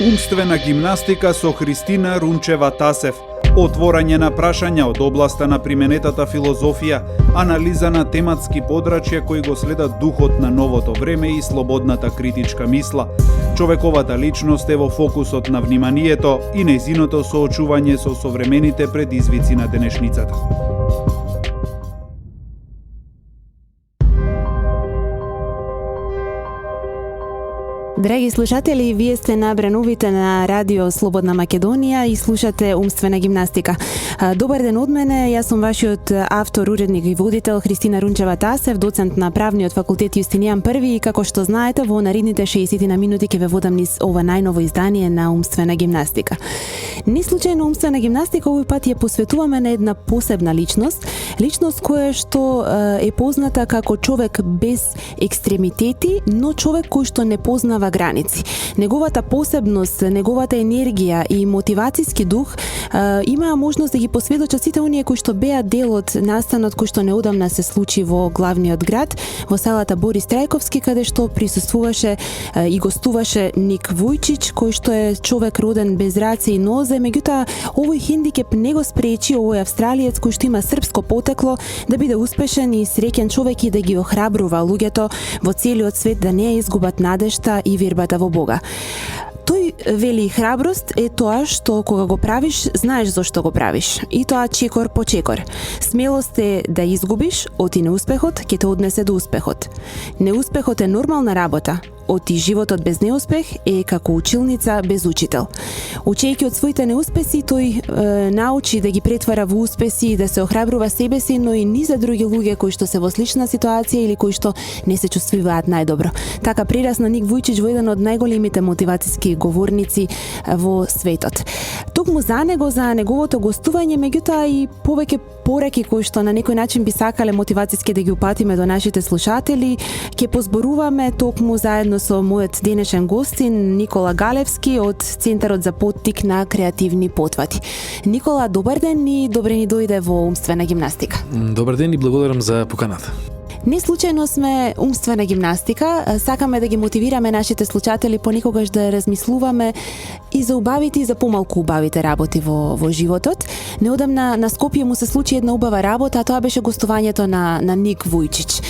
Умствена гимнастика со Христина Рунчева-Тасев. Отворање на прашања од областа на применетата филозофија, анализа на тематски подрачја кои го следат духот на новото време и слободната критичка мисла. Човековата личност е во фокусот на вниманието и нејзиното соочување со современите предизвици на денешницата. Драги слушатели, вие сте на бреновите на Радио Слободна Македонија и слушате Умствена гимнастика. Добар ден од мене, јас сум вашиот автор, уредник и водител Христина Рунчева-Тасев, доцент на Правниот факултет Јустинијан I и како што знаете, во наредните 60 на минути ќе ве водам низ ова најново издание на Умствена гимнастика. Не случајно Умствена гимнастика овој пат ја посветуваме на една посебна личност која што е позната како човек без екстремитети, но човек кој што не познава граници. Неговата посебност, неговата енергија и мотивацијски дух имаа можност да ги посведочат сите оние кои што беа дел од настанот кој што неодамна се случи во главниот град, во салата Борис Трајковски, каде што присуствуваше и гостуваше Ник Вујчич, кој што е човек роден без раце и нозе, меѓутоа овој хендикеп не го спречи овој австралиец кој што има српско потекло да биде успешен и среќен човек и да ги охрабрува луѓето во целиот свет да не ја изгубат надежта и вербата во Бога. Тој вели храброст е тоа што кога го правиш, знаеш зошто го правиш. И тоа чекор по чекор. Смелост е да изгубиш, оти неуспехот ќе те однесе до успехот. Неуспехот е нормална работа. Оти животот без неуспех е како училница без учител. Учејќи од своите неуспеси, тој научи да ги претвара во успеси и да се охрабрува себе си, но и низа други луѓе кои што се во слична ситуација или кои што не се чувствуваат најдобро. Така прерасна Ник Вујчич во еден од најголемите мотивацијски говорници во светот. Токму за него, за неговото гостување, меѓутоа и повеќе пораки кои што на некој начин би сакале мотивацијски да ги упатиме до нашите слушатели, ќе позборуваме токму заедно со мојот денешен гостин Никола Галевски од Центарот за поттик на креативни потвати. Никола, добар ден и добре ни дојде во Умствена гимнастика. Добар ден и благодарам за поканата. Не случајно сме умствена гимнастика, сакаме да ги мотивираме нашите слушатели понекогаш да размислуваме и за убавите и за помалку убавите работи во животот. Неодамна на Скопје му се случи една убава работа, а тоа беше гостувањето на Ник Вујчич.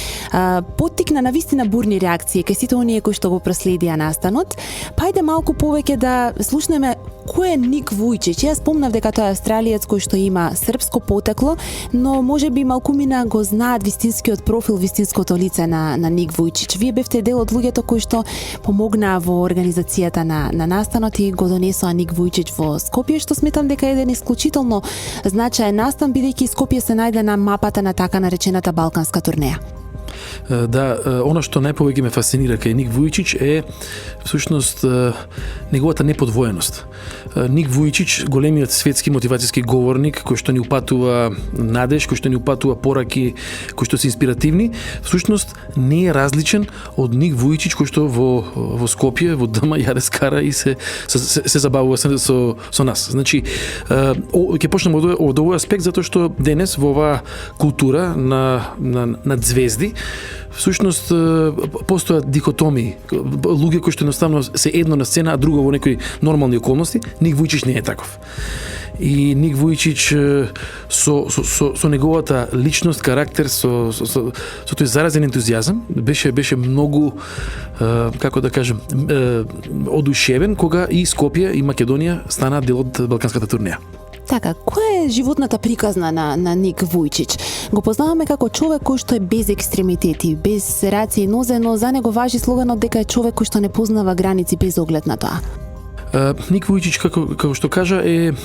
Поттикна на вистина бурни реакции кај сите оние кои што го проследија настанот. Пајде малку повеќе да слушнеме кој е Ник Вујчич. Јас спомнав дека тој е австралиец кој што има српско потекло, но можеби малкумина го знаат вистинскиот профил, вистинското лице на Ник Вујчич. Вие бевте дел од луѓето кои што помогнаа во организацијата на настанот и го донесоа Ник Вујчич во Скопје, што сметам дека е еден исклучително значаен настан, бидејќи Скопје се најде на мапата на така наречената балканска турнеја. Да, она што најповеќе ме фасцинира кај Ник Вујчич е всушност неговата неподвоеност. Ник Вујчич, големиот светски мотивацијски говорник, кој што ни упатува надеж, кој што ни упатува пораки, кои што се инспиративни, всушност не е различен од Ник Вујчич кој што во Скопје, во дома јаде скара и се забавува со нас. Значи, ќе почнеме од овој аспект затоа што денес во оваа култура на звезди всушност постојат дихотомии. Луѓе кои што едноставно се едно на сцена, а друго во некои нормални околности. Ник Вујчич не е таков. И Ник Вујчич со неговата личност, карактер, со тој заразен ентузијазам, беше многу, како да кажем, одушевен кога и Скопје и Македонија станаа дел од балканската турнеја. Така, која е животната приказна на Ник Вујчич? Го познаваме како човек кој што е без екстремитети, без раце и нозе, но за него важи слоганот дека е човек кој што не познава граници без оглед на тоа. Ник Вујчич, како што кажа, е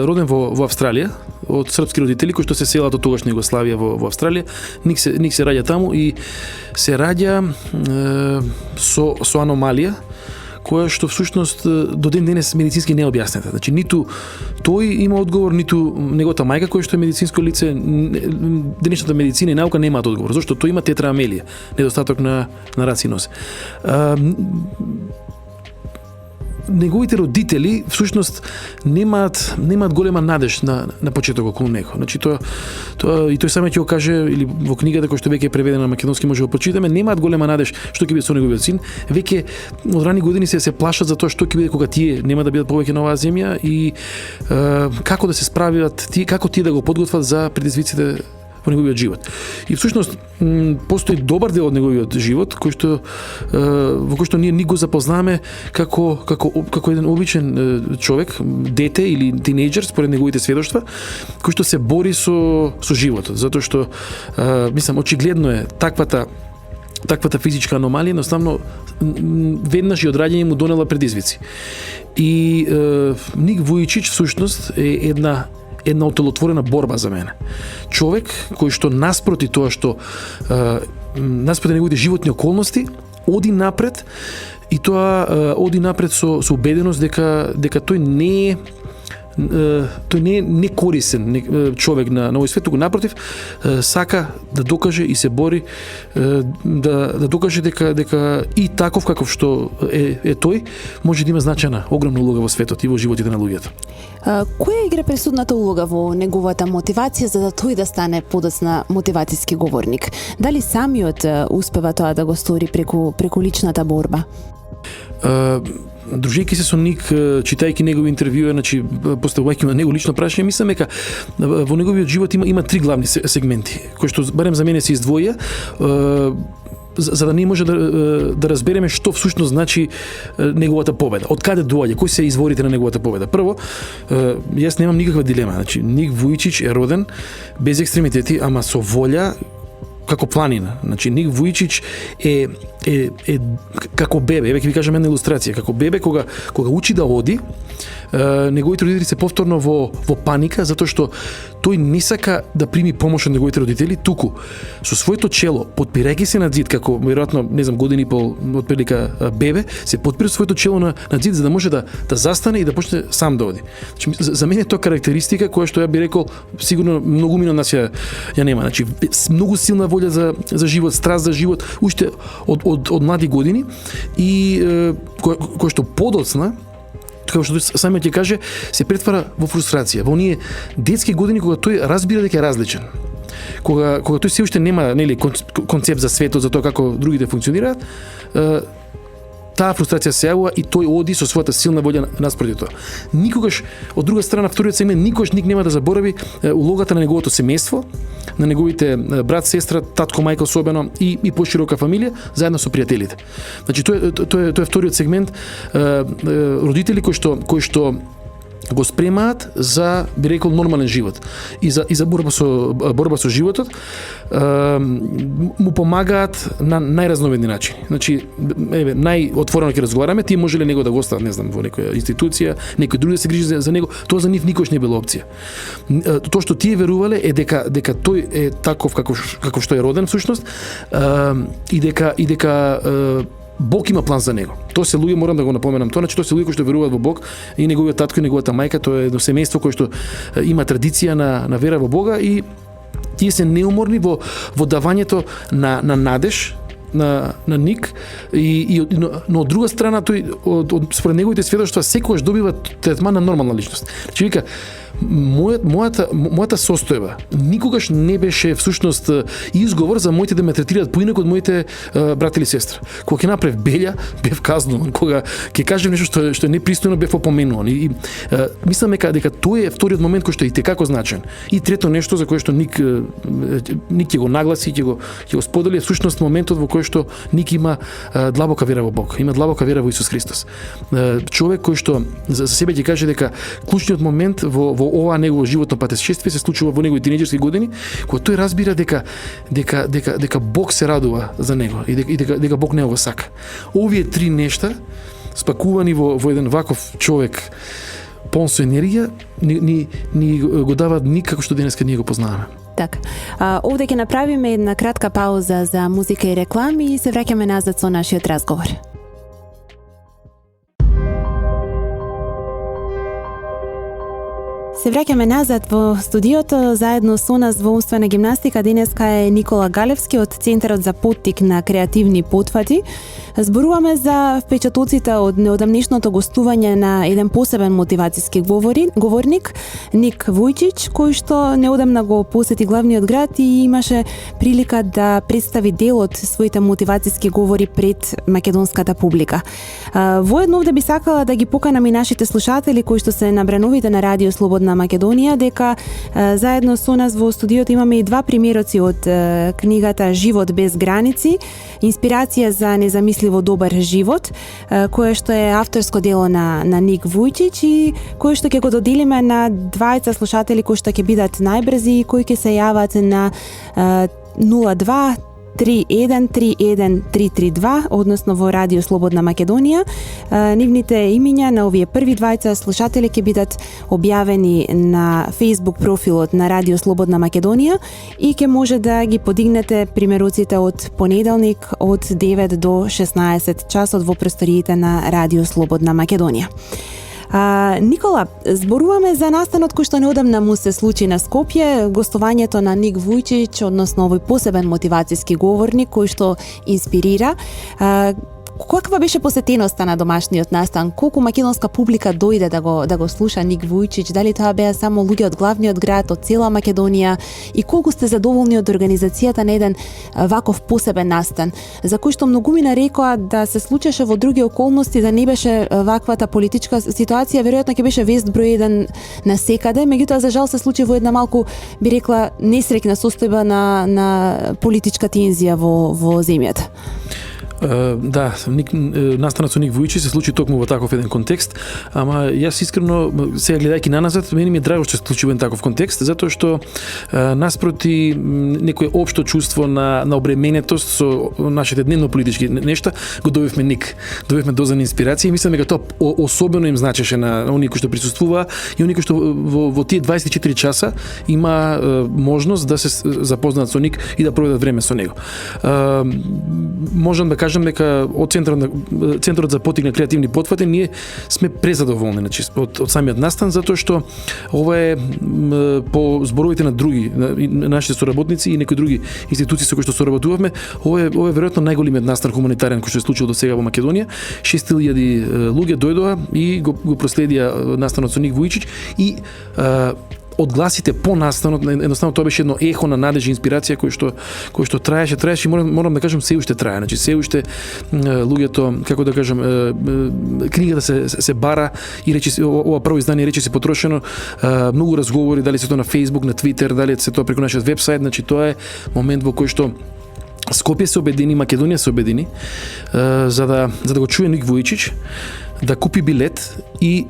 роден во Австралија, од српски родители кои што се селат од тогашна Југославија во Австралија. Ник се раѓа таму и се раѓа со аномалија која што всушност до ден денес медицински не е објаснета. Значи ниту тој има одговор, ниту неговата мајка која што е медицинско лице, денешната медицина и наука немаат одговор, зашто тој има тетраамелија, недостаток на раце и нозе. неговите родители всушност немаат голема надеж на почеток околу него. Значи тоа и тој сам ќе го каже или во книгата која што веќе е преведена на македонски може да го прочитаме, немаат голема надеж што ќе биде со неговиот син. Веќе од рани години се плашат за тоа што ќе биде кога тие нема да бидат повеќе на оваа земја и како да се справиат тие, како тие да го подготват за предизвиците во неговиот живот. И всушност постои добар дел од неговиот живот кој што во кој што ние ни го запознаваме како еден обичен човек, дете или тинејџер според неговите сведоштва, кој што се бори со животот, затоа што мислам очигледно е таквата физичка аномалија едноставно веднаш и од раѓање му донела предизвици. И Ник Вујичич всушност е една утелотворена борба за мене. Човек кој што наспроти тоа што наспроти неговите животни околности оди напред и тоа оди напред со убеденост дека тој не е некорисен човек на овој свет, туку напротив сака да докаже и се бори да докаже дека и таков каков што е тој може да има значајна огромна улога во светот и во животите на луѓето. Која игра пресудната улога во неговата мотивација за да тој да стане подоцна мотивацијски говорник? Дали самиот успева тоа да го стори преку личната борба? Дружејќи се со Ник, читајќи негови интервјуи, значи поставувајќи на него лично прашање, мислам дека во неговиот живот има три главни сегменти, кои што барем за мене се издвоја, за да не може да разбереме што всушност значи неговата победа. Од каде доаѓа, кои се изворите на неговата победа? Прво, јас немам никаква дилема, значи Ник Вујичич е роден без екстремитети, ама со волја како планина. Значи Ник Вујичич е како бебе, веќе ви кажам една илустрација, како бебе кога учи да оди, неговите родители се повторно во паника затоа што тој не сака да прими помош од неговите родители, туку со своето чело, подпирајќи се на зид, како веројатно, не знам, години и пол отприлика бебе, се подпира своето чело на зид за да може да застане и да почне сам да оди. Значи, за мене тоа карактеристика која што ја би рекол сигурно многумина нас ја нема. Значи многу силна волја за живот, страст за живот, уште од млади години и која што подоцна, како што самиот ќе каже, се претвара во фрустрација, во оние детски години кога тој разбира дека е различен. Кога тој се уште нема концепт за светот, за тоа како другите функционираат, таа фрустрација се јавува и тој оди со својата силна волја наспроти тоа. Никогаш, од друга страна, вториот сегмент, никогаш ник нема да заборави улогата на неговото семејство, на неговите брат, сестра, татко, мајка особено и поширока фамилија, заедно со пријателите. Значи тоа е вториот сегмент, родители кои што го спремаат за, би рекол, нормален живот и за борба со животот, му помагаат на најразновидни начини. Значи, најотворено ќе разговараме, тие можеле него да го остават, не знам, во некоја институција, некој друг да се грижи за него, тоа за нив никош не било опција. Тоа што тие верувале е дека тој е таков каков што е роден всушност, и дека Бог има план за него. Тоа се луѓе, морам да го напоменам тоа, значи тоа се луѓе кои што веруваат во Бог, и неговиот татко и неговата мајка, тоа е едно семејство кое што има традиција на вера во Бога и тие се неуморни во давањето на надеж на Ник но од друга страна тој според неговите сведоштва секогаш добива третман на нормална личност. Значи вика, мојата состојба никогаш не беше всушност изговор за моите да ме третираат поинаку од моите брат или сестра. Кога ќе направив белја, бев казнуван, кога ќе кажам нешто што е непристојно, бев опоменуван и мислам дека тој е вториот момент кој што е итекако значен. И трето нешто за кое што Ник ќе го нагласи, ќе го сподели, е всушност моментот во кој што Ник има длабока вера во Бог, има длабока вера во Исус Христос. Човек кој што за себе ќе каже дека клучниот момент во ова негово животно патешествие се случува во неговите тинејџерски години, кога тој разбира дека Бог се радува за него и дека Бог не го сака. Овие три нешта спакувани во еден ваков човек полн со енергија ни го даваат Ник како што денеска ние го познаваме. Така. Овде ќе направиме една кратка пауза за музика и реклами и се враќаме назад со нашиот разговор. Се враќаме назад во студиото, заедно со нас во умствена гимнастика денеска е Никола Галевски од Центарот за поттик на креативни потфати. Зборуваме за впечатоците од неодамнешното гостување на еден посебен мотивацијски говорник, Ник Вујчич, кој што неодамна го посети главниот град и имаше прилика да представи дел од своите мотивацијски говори пред македонската публика. Воедно овде би сакала да ги поканам и нашите слушатели кои што се набрановите на Радио Слободна Македонија, дека заедно со нас во студиото имаме и два примероци од книгата Живот без граници, инспирација за незамисливо добар живот, кое што е авторско дело на Ник Вујчич и кое што ќе го доделиме на двајца слушатели кои што ќе бидат најбрзи и кои ќе се јават на 02-3131-332, односно во Радио Слободна Македонија. Нивните имиња на овие први двајца слушатели ќе бидат објавени на Facebook профилот на Радио Слободна Македонија и ќе може да ги подигнете примероците од понеделник од 9 до 16 часот во просториите на Радио Слободна Македонија. Никола, зборуваме за настанот кој што неодамна му се случи на Скопје, гостувањето на Ник Вујчич, односно овој посебен мотивацијски говорник кој што инспирира. Каква беше посетеноста на домашниот настан? Колку македонска публика дојде да го слуша Ник Вујчич? Дали тоа беа само луѓе од главниот град, од цела Македонија? И колку сте задоволни од организацијата на еден ваков посебен настан, за кој што многумина рекоа да се случеше во други околности, да не беше ваквата политичка ситуација, веројатно ќе беше вест број 1 на секаде, меѓутоа за жал се случи во една малку, би рекла, несреќна состојба на политичка тензија во земјата. Да, настанот со Ник Вујчич се случи токму во таков еден контекст, ама јас искрено, сега гледајќи наназад, мене ми е драго што се случи во еден таков контекст, затоа што наспроти некое општо чувство на обременетост со нашите дневно политички нешта, го добивме Ник. Добивме доза на инспирација и мислам дека тоа особено им значеше на оние кои што присуствуваа и оние кои што во тие 24 часа има можност да се запознаат со Ник и да проведат време со него. Можам да кажам дека од Центарот за поттик на креативни потфати ние сме презадоволни од самиот настан, затоа што ова е по зборовите на други нашите соработници и некои други институции со кои што соработувавме, ова е веројатно најголемиот настан хуманитарен кој што се случил до сега во Македонија. 6000 луѓе дојдоа и го проследија настанот со Ник Вујчич и одгласите по настанот, едноставно тоа беше едно ехо на надеж и инспирација кој што траеше и морам да кажам се уште трае. Значи се уште луѓето, како да кажам, книгата се бара и речи ова прво издание речи се потрошено, многу разговори, дали се тоа на Facebook, на Twitter, дали се тоа преку нашиот вебсајт, значи тоа е момент во кој што Скопје се обедини, Македонија се обедини за да го чуе Ник Вујчич, да купи билет и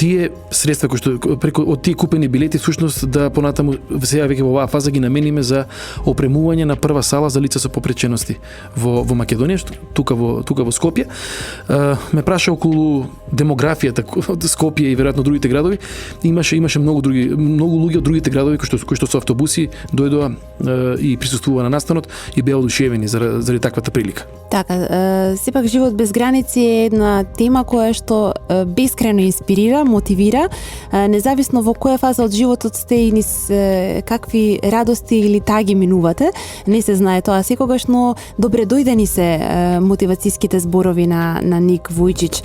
тие средства кои што преку од тие купени билети всушност да понатаму сега веќе во оваа фаза ги намениме за опремување на прва сала за лица со попречености во Македонија, тука во Скопје. Ме праша околу демографијата од Скопје и веројатно другите градови. Имаше многу луѓе од другите градови кои што со автобуси дојдоа и присуствуваа на настанот и беа одушевени заради таквата прилика. Така, сепак Живот без граници е една тема која што бескрајно инспирира, мотивира, независно во која фаза од животот сте и низ какви радости или таги минувате, не се знае тоа секогаш, но добре дојдени се мотивацијските зборови на Ник Вујчич.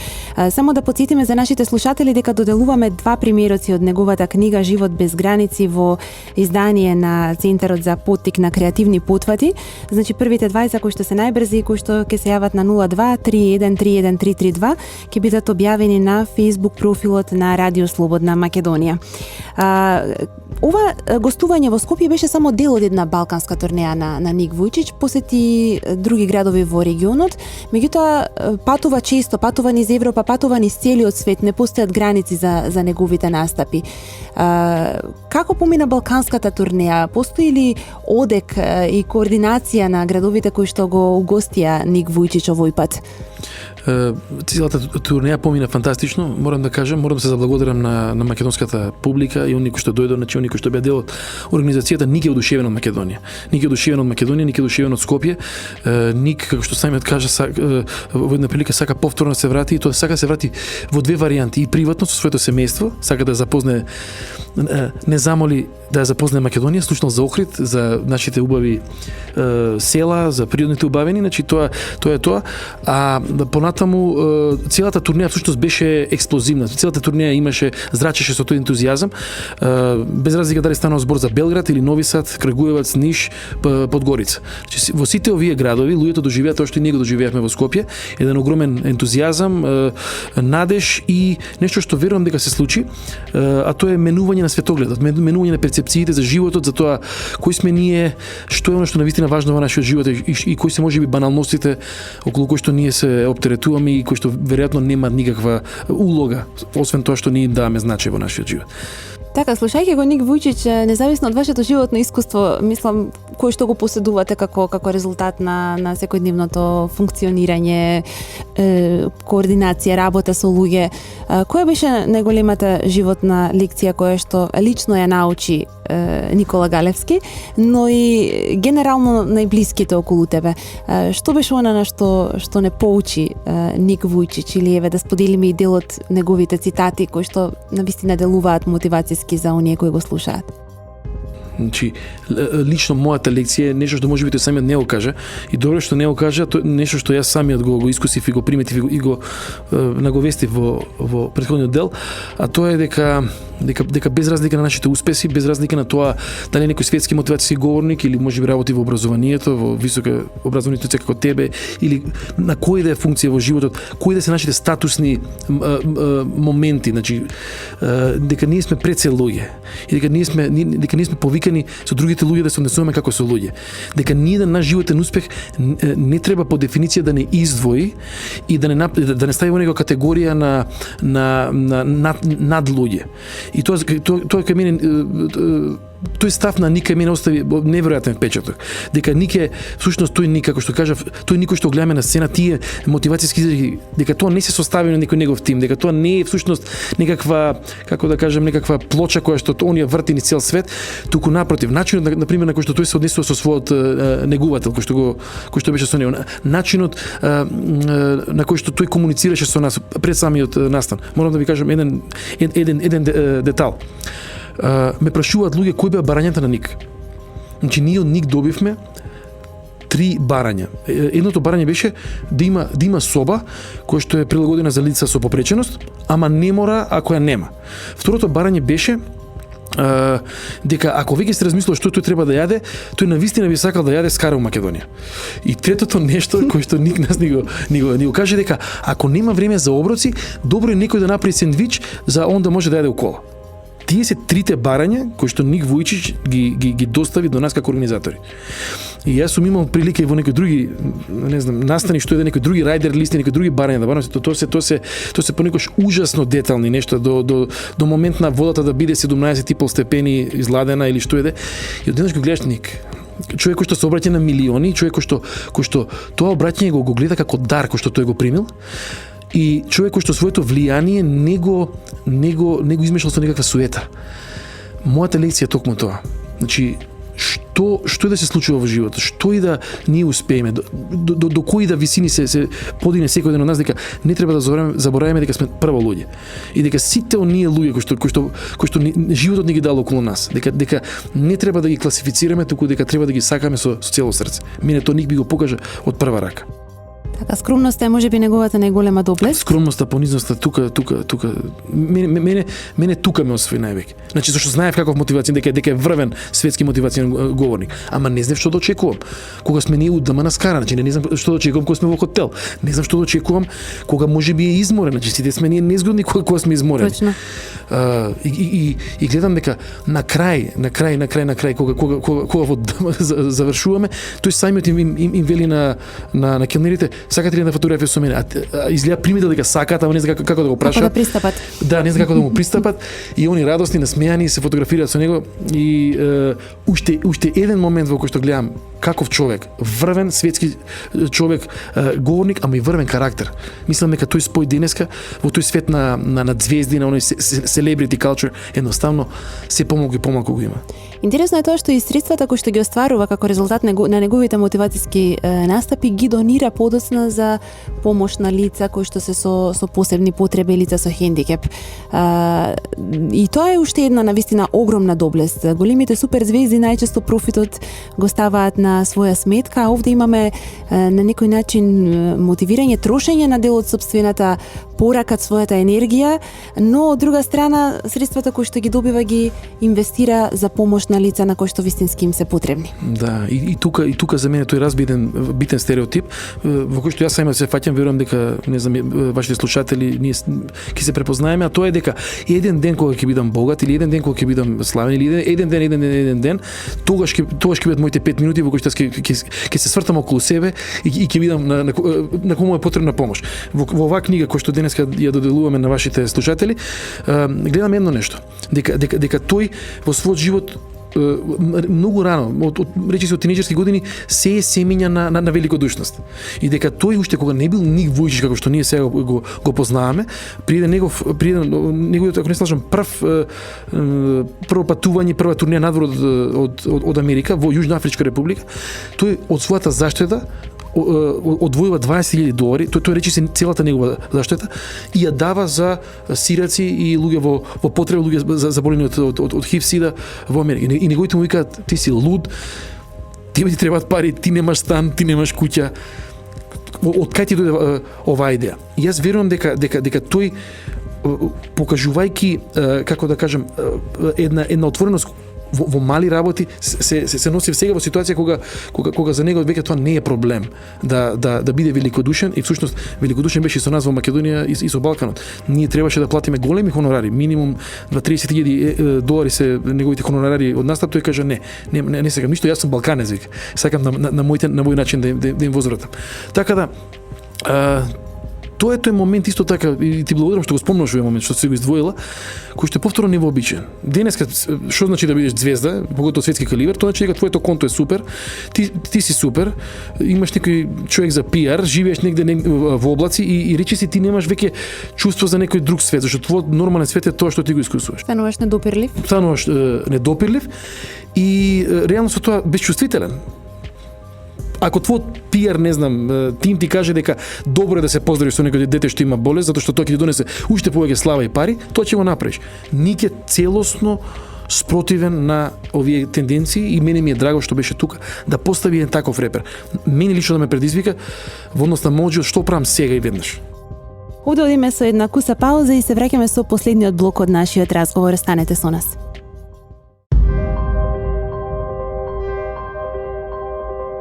Само да потсетиме за нашите слушатели дека доделуваме два примероци од неговата книга Живот без граници во издание на Центарот за поттик на креативни потфати. Значи првите двајца кои што се најбрзи, кои што ќе се јават на 02-3131-332, ќе бидат објавени на Facebook профилот на Радио Слободна Македонија. Ова гостување во Скопје беше само дел од една балканска турнеја на Ник Вујчич, посети други градови во регионот, меѓутоа патува често, патува низ Европа, патува низ целиот свет, не постојат граници за неговите настапи. Како помина балканската турнеја? Постои ли одек и координација на градовите кои што го угостија Ник Вујчич овој пат? Целата турнеја помина фантастично, морам да кажам, морам да се заблагодарам на македонската публика и оние кои што дојдоа, значи оние кои што беа дел од организацијата. Ник е одушевен од Македонија. Ник е одушевен од Македонија, ник е одушевен од Скопје. Ник, како што самиот кажа, во една прилика сака повторно да се врати, и тоа сака да се врати во две варијанти, и приватно со своето семејство, сака да запознае, не замоли да ја запознае Македонија, слушнал за Охрид, за нашите убави села, за природните убавини, значи тоа е тоа. А понатаму целата турнеја всушност беше експлозивна. Целата турнеја имаше, зрачеше со тој ентузијазам, без разлика дали станува збор за Белград или Нови Сад, Крагуевац, Ниш, Подгорица. Значи, во сите овие градови луѓето доживеа тоа што и ние го доживеавме во Скопје, еден огромен ентузијазам, надеж и нешто што верувам дека се случи, а тоа е менување на светогледот, менување на перцепциите за животот, за тоа кои сме ние, што е она што навистина важно во нашиот живот и кои се можеби баналностите околу кои што ние се оптеретуваме и кои што веројатно нема никаква улога, освен тоа што ние им даваме значај во нашиот живот. Така, слушајќи го Ник Вујчич, независно од вашето животно искуство, мислам, кој што го поседувате како резултат на секојдневното функционирање, координација, работа со луѓе, која беше најголемата животна лекција која што лично ја научи Никола Галевски, но и генерално најблиските околу тебе? Што беше она на што не поучи Ник Вујчич, или еве да споделиме и дел од неговите цитати кои што навистина делуваат мотивацијски за оние кои го слушаат? Значи, лично мојата лекција е нешто што можеби тој самиот не го кажа, и добро што не го кажа, тоа нешто што јас самиот го искусив и го приметив и го наговестив во претходниот дел, а тоа е дека без разлика на нашите успеси, без разлика на тоа дали некој светски мотивацијски говорник или можеби работи во образованието, во висока образовна институција како тебе, или на кој да е функција во животот, кои да се нашите статусни моменти, значи дека ние сме пред се луѓе и дека ние сме повикани со другите луѓе да се однесуваме како со луѓе. Дека ние наш животен успех не треба по дефиниција да не издвои и да не стави во некоја категорија над луѓе. И тоа кај мене тој став на Ник мене остави неверојатен впечаток. Дека Ник е всушност тој Ник, како што кажав, тој Ник што гледаме на сцена, тие мотивацијски изрази, дека тоа не се состави на некој негов тим, дека тоа не е всушност некаква, како да кажем, некаква плоча која што он ја врти низ цел свет, туку напротив, начинот на пример на кој што тој се однесува со својот негувател, кој што беше со него, начинот на кој што тој комуницираше со нас пред самиот настан. Морам да ви кажам еден детал. Ме прашуваат луѓе кои беа барањата на Ник. Значи ние од Ник добивме 3 барања. Едното барање беше да има соба која што е прилагодена за лица со попреченост, ама не мора ако ја нема. Второто барање беше дека ако веќе се размислува што тој треба да јаде, тој навистина би сакал да јаде скара во Македонија. И третото нешто кој што Ник нас ни го каже, дека ако нема време за оброци, добро е некој да направи сендвич за он да може да јаде у кола. Тие се трите барања кои што Ник Вујчич ги достави до нас како организатори. И јас сум имал прилика и во некои други, не знам, настани што е некои други рајдер листи, некои други барања да барам, тоа се понекогаш ужасно детални нешта до момент на водата да биде 17,5 степени изладена или што е. И одеднаш го гледаш Ник. Човек кој што се обраќа на милиони, човек кој што тоа обраќање го гледа како дар кој што тој го примил. И човек кој што своето влијание не го измешал со некаква суета. Мојата лекција е токму тоа. Значи, што да се случува во животот, што и да ние успееме, до кои да висини се подигне секој ден од нас, дека не треба да забораваме дека сме прво луѓе. И дека сите оние луѓе кои што животот ни ги дал околу нас, дека не треба да ги класифицираме, туку дека треба да ги сакаме со цело срце. Мене тоа Ник би го покажа од прва рака. Така, скромноста е можеби неговата најголема доблест. Скромноста, понизноста, тука. Мене тука ме освои највеќе. Значи, зашто знаев каков мотивацијен, дека е врвен светски мотивацијен говорник. Ама не знам што да очекувам. Кога сме ние удама на скара, значи не знам што да очекувам кога сме во хотел. Не знам што да очекувам кога можеби е изморен, значи сите сме ние незгодни кога сме изморени. Точно. И гледам дека на крај кога завршуваме, тој самиот им вели на келнерите, сакате ли да фотографија со мене? Изгледа примител дека сакаат, ама не знам како да го прашаат. Како да пристапат. Да, не знам како да му пристапат. И они радосни, насмејани се фотографираат со него. И уште еден момент во кој што гледам каков човек, врвен светски човек, говорник, ама и врвен карактер. Мислам дека тој спој денеска во тој свет на звезди, на оној celebrity culture, едноставно се помалку и помалку го има. Интересно е тоа што и средствата кои што ги остварува како резултат на неговите мотивацијски настапи ги донира подоцна за помош на лица кои што се со посебни потреби, лица со хендикеп. И тоа е уште една навистина огромна доблест. Големите суперзвезди најчесто профитот го ставаат на своја сметка, а овде имаме на некој начин мотивирање, трошење на дел од сопствената порака, својата енергија, но од друга страна средствата кои што ги добива ги инвестира за помош на лица на кои што вистински им се потребни. Да, и тука за мене тој разбитен битен стереотип во кој што јас сама се фаќам, верувам дека не знам вашите слушатели ние ќе се препознаеме, а тоа е дека еден ден кога ќе бидам богат или еден ден кога ќе бидам славен или еден ден тогаш ќе бидат моите 5 минути во кои што ќе се свртам околу себе и ќе видам на кому е потребна помош. Во оваа книга која што денеска ја доделуваме на вашите слушатели, гледам едно нешто, дека тој во својот живот многу рано, речи се од тинеџерски години, се е семења на великодушност. И дека тој уште кога не бил Ник Вујчич како што ние сега го познаваме, приде неговиот, ако не слажам, прво патување, прва турнеја надвор од Америка во Јужна Афричка република, тој од својата заштеда одвојува $20,000, тој речи се целата негова заштета и ја дава за сираци и луѓе во потреба, луѓе заболени од HIV-сида во Америка. И неговите му викаат: ти си луд, тебе ти требаат пари, ти немаш стан, ти немаш куќа. Од кај ти дојде оваа идеја? И јас верувам дека тој, покажувајќи, како да кажем, една отвореност во мали работи, се носи сега во ситуација кога за него веќе тоа не е проблем да биде великодушен, и всушност великодушен беше со нас во Македонија и со Балканот. Ние требаше да платиме големи хонорари, минимум $30,000 се неговите хонорари од настап. Тој кажа не сакам ништо, јас сум балканец, вика. Сакам на мој начин да им возвратам. Така да тоа е тој момент исто така, и ти благодарам што го спомнуваш овој момент, што се го издвоила, кој што е повторно невообичаен. Денеска што значи да бидеш звезда, поготово светски калибар? Тоа значи дека твоето конто е супер, ти си супер, имаш некој човек за пиар, живееш негде во облаци и речи си ти немаш веќе чувство за некој друг свет, зашто твојот нормален свет е тоа што ти го искусуваш. Стануваш недопирлив и реално со тоа безчувствителен. Ако твојот пиар, не знам, тим ти каже дека добро е да се поздравиш со некој дете што има болест, затоа што тоа ќе ти донесе уште повеќе слава и пари, тоа ќе го направиш. Ник е целосно спротивен на овие тенденции и мене ми е драго што беше тука да постави еден таков репер. Мене лично да ме предизвика во однос на мојот живот, што правам сега и веднаш. Овде одиме со една куса пауза и се враќаме со последниот блок од нашиот разговор. Останете со нас.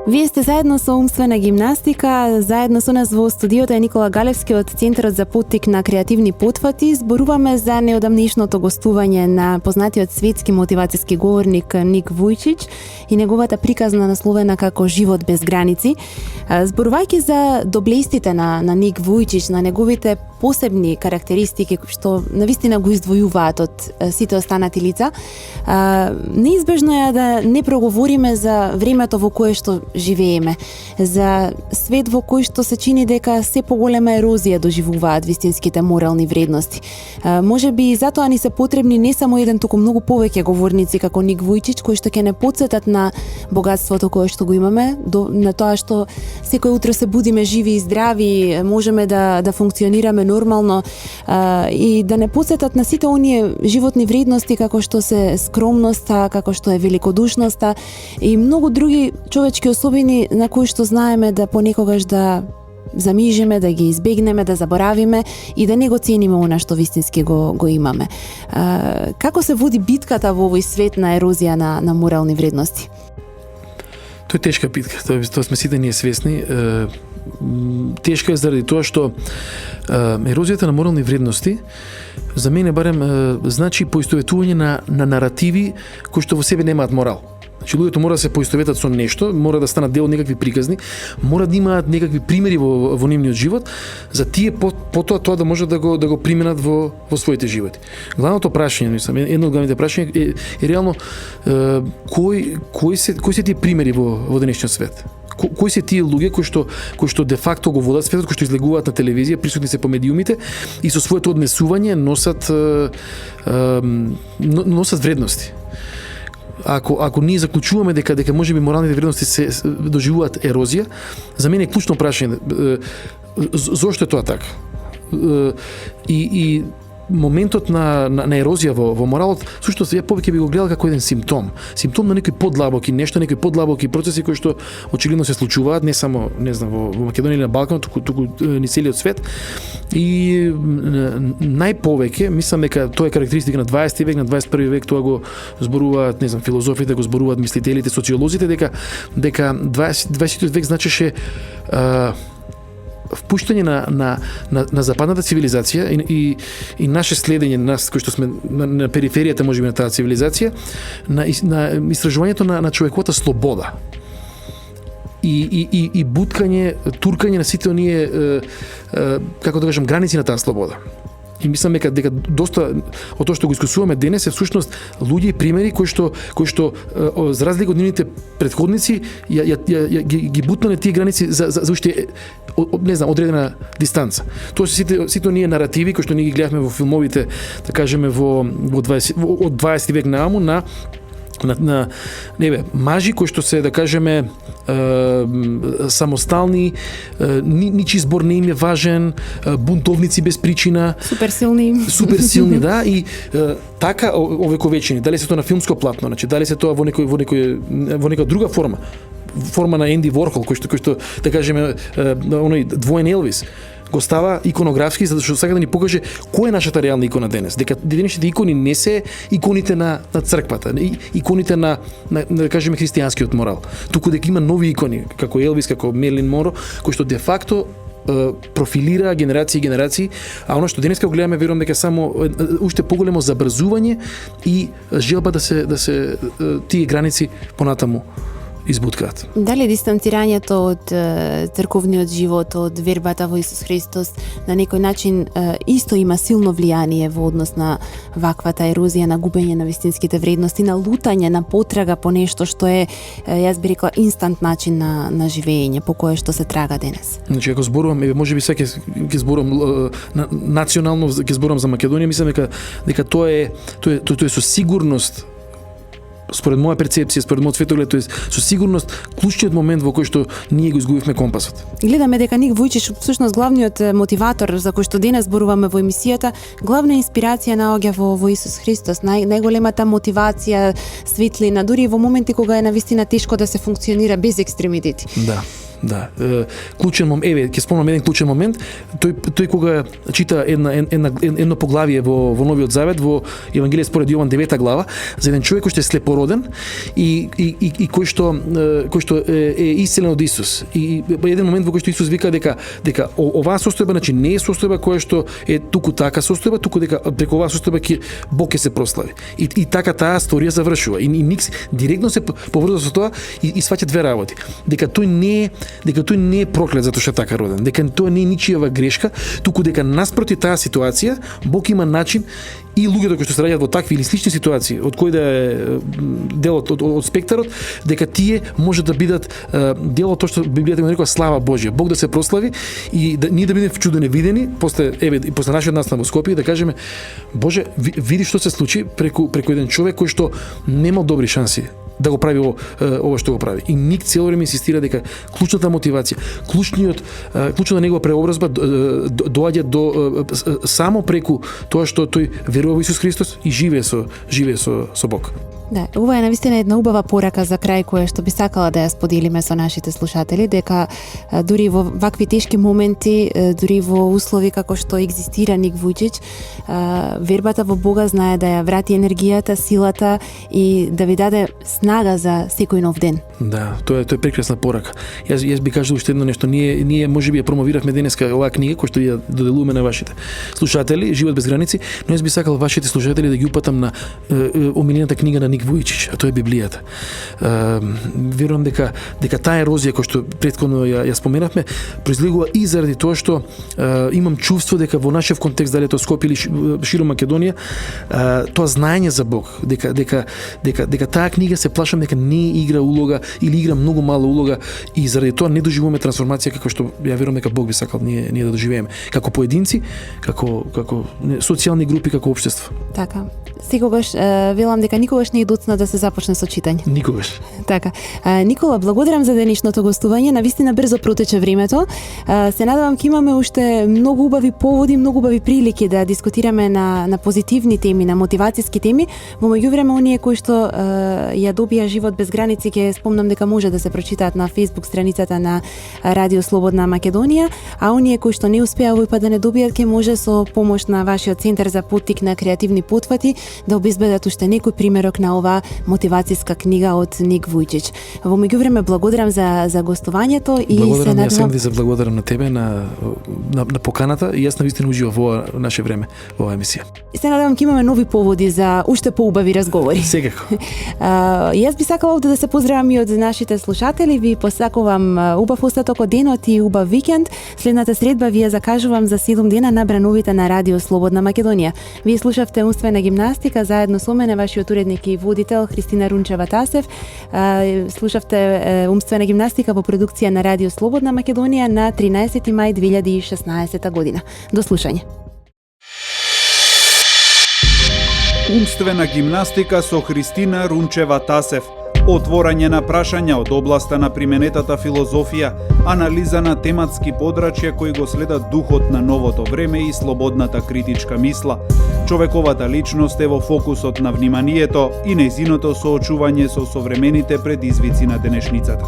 Вие сте заедно со умствена гимнастика, заедно со нас во студиото е Никола Галевски од Центарот за поттик на креативни потфати. Зборуваме за неодамнишното гостување на познатиот светски мотивацијски говорник Ник Вујчич и неговата приказна насловена како Живот без граници. Зборувајќи за доблестите на Ник Вујчич, на неговите посебни карактеристики што навистина го издвојуваат од сите останати лица, неизбежно е да не проговориме за времето во кое што живееме, за свет во кој што се чини дека се поголема ерозија доживуваат вистинските морални вредности. Може би и затоа ни се потребни не само еден, туку многу повеќе говорници како Ник Вујчич, кои што ќе не потсетат на богатството кое што го имаме, на тоа што секој утро се будиме живи и здрави, можеме да функционираме нормално, и да не потсетат на сите оние животни вредности како што се скромноста, како што е великодушноста и многу други човечки особини на кои што знаеме да понекогаш да замижеме, да ги избегнеме, да заборавиме и да не го цениме она што вистински го имаме. Како се води битката во овој свет на ерозија на морални вредности? Тоа е тешка битка, тоа сме сите ние свесни. Тешка е заради тоа што ерозијата на морални вредности за мене барем значи поистоветување на наративи кои што во себе немаат морал. Значи луѓето мора да се поистоветат со нешто, мора да станат дел од некакви приказни, мора да имаат некакви примери во нивниот живот, за тие потоа тоа да можат да го применат во своите животи. Главното прашање, мислам, едно од главните прашања е реално кои се тие примери во денешниот свет? Кои се тие луѓе кои што де факто го водат светот, кои што излегуваат на телевизија, присутни се по медиумите и со своето однесување носат вредности. Ако ние заклучуваме дека можеби моралните вредности се доживуваат ерозија, за мене е клучно прашање зошто е тоа така? И моментот на ерозија во моралот, сушто ја повеќе би го гледал како еден симптом на некои подлабоки нешто, некои подлабоки процеси кои што очигледно се случуваат не само, не знам, во Македонија или на Балканот, туку ни целиот свет. И најповеќе мислам дека тоа е карактеристика на 20 век, на 21 век, тоа го зборуваат, не знам, филозофите, го зборуваат мислителите, социолозите, дека 20 век значеше впуштање на западната цивилизација и наше следење, нас кои што сме на периферијата можеби на таа цивилизација, на истражувањето на човековата слобода. И буткање, туркање на сите оние, како да кажам, граници на таа слобода. И мислам дека доста од тоа што го искусуваме денес е всушност луѓе и примери кои што за разлика од нивните претходници ги бутнале тие граници за уште не знам одредена дистанца. Тоа се сите оние наративи кои што ние ги гледавме во филмовите, да кажеме од 20 век нааму на мажи кои што се, да кажеме, самостални, ничи збор не им е важен, бунтовници без причина, суперсилни, да, и така овековечени. Дали се тоа на филмско платно, значи дали се тоа во нека друга форма на Енди Ворхол, кој што да кажеме оној двоен Елвис, го става иконографски, за да сака да ни покаже која е нашата реална икона денес. Дека денешните икони не се иконите на црквата, иконите на да кажеме христијанскиот морал. Туку дека има нови икони, како Елвис, како Мерлин Моро, кои што де факто профилира генерации и генерации, а оно што денеска го гледаме, верувам дека само уште поголемо забрзување и желба да се тие граници понатаму избуткаат. Дали дистанцирањето од црковниот живот, од вербата во Исус Христос на некој начин исто има силно влијание во однос на ваквата ерозија, на губење на вистинските вредности, на лутање, на потрага по нешто што е, јас би рекла, инстант начин на живење, по кое што се трага денес? Значи, ако зборувам, можеби сега ќе зборувам национално, ќе зборувам за Македонија, мислам дека тоа е со сигурност, според моја перцепција, според мојот светоглед, тоа е со сигурност клучниот момент во кој што ние го изгубивме компасот. Гледаме дека Ник Вујчич, всушност главниот мотиватор за кој што денес зборуваме во емисијата, главна инспирација наоѓа во Исус Христос, најголемата мотивација, светлина, дури во моменти кога е навистина тешко да се функционира без екстремитети. Да. Клучен момент, ќе спомнам еден клучен момент, тој кога чита едно поглавие во Новиот Завет, во Евангелие според Јован 9 глава, за еден човек кој што е слепороден и кој што е исцелен од Исус. И еден момент во кој што Исус вика дека оваа состојба, значи не е состојба која што е туку така состојба, туку дека преку оваа состојба Бог ќе се прослави. И така таа сторија завршува. И Ник директно се поврзува со тоа и сваќа две работи. Дека тој не е проклет затоа што е така роден, дека тоа не е ничијава грешка, туку дека наспроти таа ситуација Бог има начин и луѓето кои што се раѓаат во такви или слични ситуации, од кој да е делот од спектарот, дека тие може да бидат дел од тоа што Библијата го нарекува слава Божја, Бог да се прослави и ние да бидеме вчудени видени после нашиот настан во Скопје, да кажеме Боже, види што се случи преку еден човек кој што немал добри шанси да го прави ова што го прави. И Ник цело време инсистира дека клучната мотивација, клучната негова преобразба доаѓа до само преку тоа што тој верува во Исус Христос и живее со Бог. Да, ова е навистина една убава порака за крај која што би сакала да ја споделиме со нашите слушатели, дека дури во вакви тешки моменти, дури во услови како што екзистира Ник Вујчич, вербата во Бога знае да ја врати енергијата, силата и да ви даде снага за секој нов ден. Да, тоа е прекрасна порака. Јас би кажал уште едно нешто. Ние можеби ја промовиравме денеска оваа книга која што ја доделуваме на вашите слушатели, Живот без граници, но јас би сакал вашите слушатели да ги упатам на омилената книга на Ник Вујичич, а тоа е Библијата. Верувам дека таа ерозија која што претходно ја споменавме произлегува и заради тоа што имам чувство дека во нашиот контекст, дали тоа Скопје или широм Македонија, тоа знаење за Бог, дека таа книга се плашам дека не игра улога или игра многу мала улога и заради тоа не доживуваме трансформација како што ја верувам дека Бог би сакал ние да доживееме, како поединци, како социјални групи, како општество. Така. Секогаш велам дека никогаш не е доцна да се започне со читање. Никогаш. Така. Никола, благодарам за денешното гостување. Навистина брзо протече времето. Се надевам ќе имаме уште многу убави поводи, многу убави прилики да дискутираме на позитивни теми, на мотивацијски теми. Во меѓувреме оние кои што ја добија Живот без граници, ќе спомнам дека може да се прочитаат на Facebook страницата на Радио Слободна Македонија, а оние кои што не успеа овој пат да не добијат, ќе може со помош на вашиот центар за поттик на креативни потфати да обезбедат уште некој примерок на оваа мотивацијска книга од Ник Вујчич. Во меѓувреме благодарам за гостувањето и благодарам, се надевам. Јас се благодарам на тебе на поканата и јас навистина уживав во наше време во оваа емисија. И се надевам ќе имаме нови поводи за уште поубави разговори. Секако. Јас би сакала овде да се поздравам и од нашите слушатели. Ви посакувам убав остаток од денот и убав викенд. Следната средба ви ја закажувам за 7 дена на брановите на Радио Слободна Македонија. Вие слушавте умствена гимнастика заедно со мене, вашиот уредник и водител Христина Рунчева-Тасев. Слушавте умствена гимнастика во продукција на Радио Слободна Македонија на 13 мај 2016 година. До слушање. Умствена гимнастика со Христина Рунчева-Тасев. Отворање на прашања од областа на применетата филозофија, анализа на тематски подрачја кои го следат духот на новото време и слободната критичка мисла. Човековата личност е во фокусот на вниманието и нејзиното соочување со современите предизвици на денешницата.